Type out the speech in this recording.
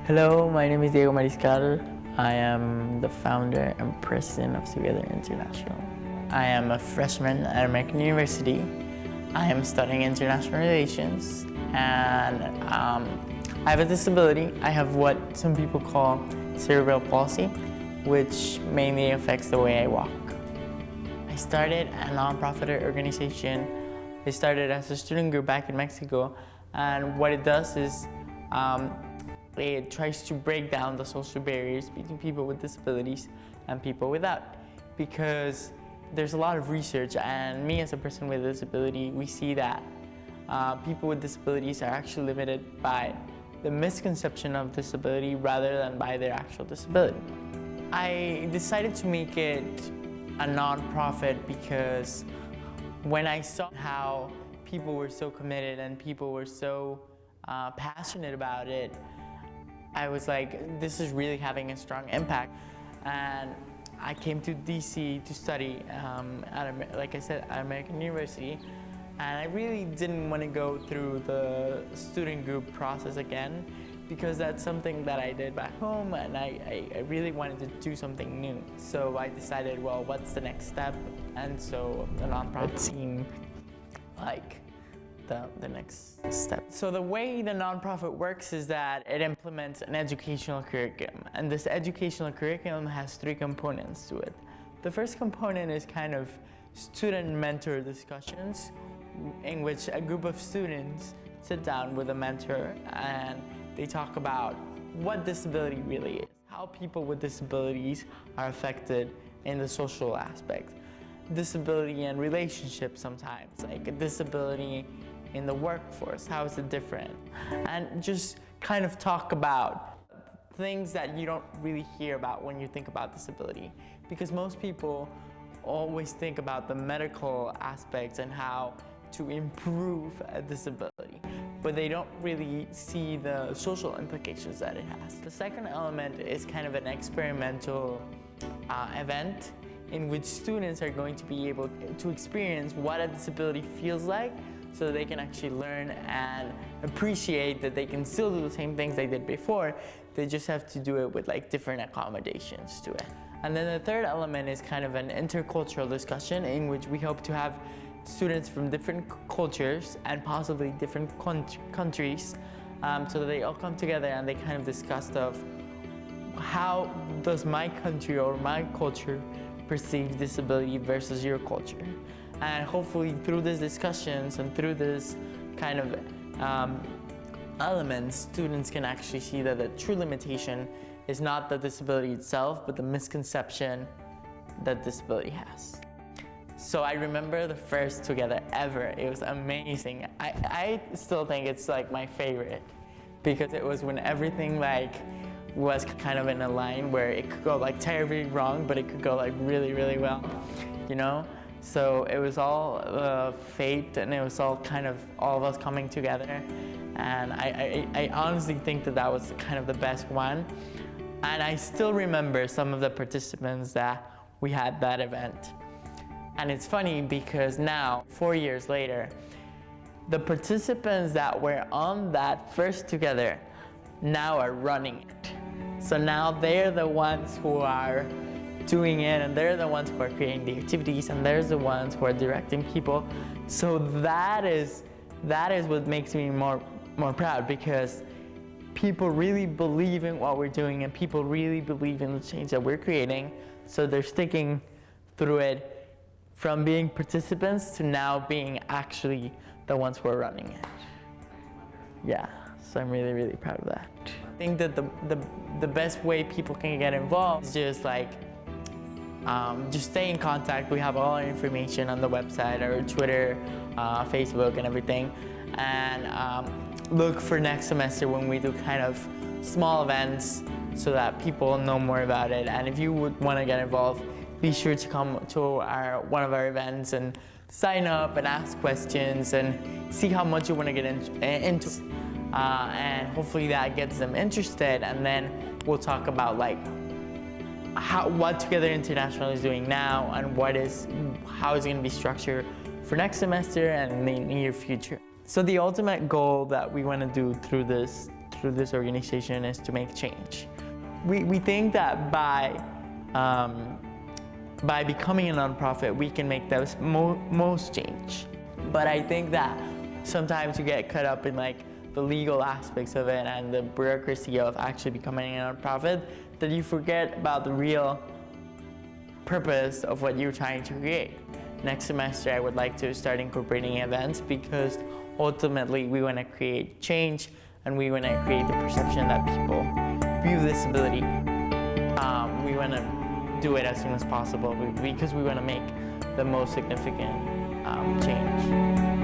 Hello, my name is Diego Mariscal. I am the founder and president of Together International. I am a freshman at American University. I am studying international relations and I have a disability. I have what some people call cerebral palsy, which mainly affects the way I walk. I started a nonprofit organization. It started as a student group back in Mexico, and what it does is it tries to break down the social barriers between people with disabilities and people without, because there's a lot of research, and me as a person with a disability, we see that people with disabilities are actually limited by the misconception of disability rather than by their actual disability. I decided to make it a non-profit because when I saw how people were so committed and people were so passionate about it, I was like, this is really having a strong impact. And I came to DC to study, like I said, at American University. And I really didn't want to go through the student group process again, because that's something that I did back home, and I really wanted to do something new. So I decided, well, what's the next step? And so the nonprofit seemed like the next step. So the way the nonprofit works is that it implements an educational curriculum, and this educational curriculum has 3 components to it. The first component is kind of student mentor discussions, in which a group of students sit down with a mentor and they talk about what disability really is, how people with disabilities are affected in the social aspect, disability and relationships sometimes, like a disability in the workforce, how is it different, and just kind of talk about things that you don't really hear about when you think about disability, because most people always think about the medical aspects and how to improve a disability, but they don't really see the social implications that it has. The second element is kind of an experimental event in which students are going to be able to experience what a disability feels like, so they can actually learn and appreciate that they can still do the same things they did before. They just have to do it with like different accommodations to it. And then the third element is kind of an intercultural discussion in which we hope to have students from different cultures and possibly different countries, so that they all come together and they kind of discuss of how does my country or my culture perceive disability versus your culture. And hopefully through these discussions and through this kind of elements, students can actually see that the true limitation is not the disability itself, but the misconception that disability has. So I remember the first Together ever. It was amazing. I still think it's like my favorite, because it was when everything like was kind of in a line where it could go like terribly wrong, but it could go like really, really well, you know? So it was all fate, and it was all kind of all of us coming together. And I honestly think that that was kind of the best one. And I still remember some of the participants that we had that event. And it's funny because now, 4 years later, the participants that were on that first Together now are running it. So now they're the ones who are doing it, and they're the ones who are creating the activities, and they're the ones who are directing people. So that is what makes me more proud, because people really believe in what we're doing, and people really believe in the change that we're creating. So they're sticking through it, from being participants to now being actually the ones who are running it. Yeah, so I'm really, really proud of that. I think that the best way people can get involved is just like, just stay in contact. We have all our information on the website, our Twitter, Facebook, and everything. And look for next semester when we do kind of small events so that people know more about it. And if you would want to get involved, be sure to come to one of our events and sign up and ask questions and see how much you want to get into. And hopefully that gets them interested. And then we'll talk about like what Together International is doing now, and how it's going to be structured for next semester and in the near future. So the ultimate goal that we want to do through through this organization is to make change. We think that by becoming a nonprofit, we can make the most change. But I think that sometimes you get caught up in like the legal aspects of it and the bureaucracy of actually becoming a nonprofit, that you forget about the real purpose of what you're trying to create. Next semester, I would like to start incorporating events because ultimately we want to create change and we want to create the perception that people view disability. We want to do it as soon as possible because we want to make the most significant change.